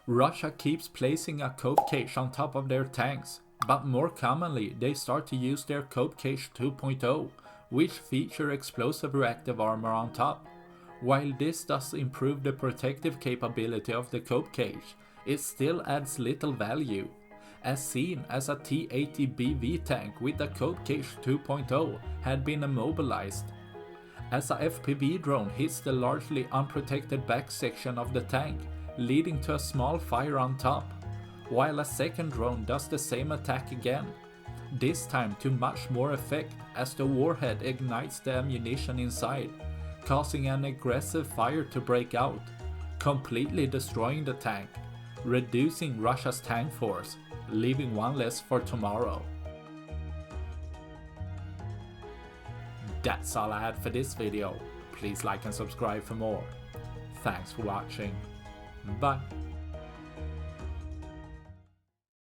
Russia keeps placing a cope cage on top of their tanks, but more commonly they start to use their cope cage 2.0, which feature explosive reactive armor on top. While this does improve the protective capability of the cope cage, it still adds little value, as seen as a T-80BV tank with a cope cage 2.0 had been immobilized. As a FPV drone hits the largely unprotected back section of the tank, leading to a small fire on top, while a second drone does the same attack again, this time to much more effect as the warhead ignites the ammunition inside, causing an aggressive fire to break out, completely destroying the tank, reducing Russia's tank force, leaving one less for tomorrow. That's all I had for this video. Please like and subscribe for more. Thanks for watching. Bye.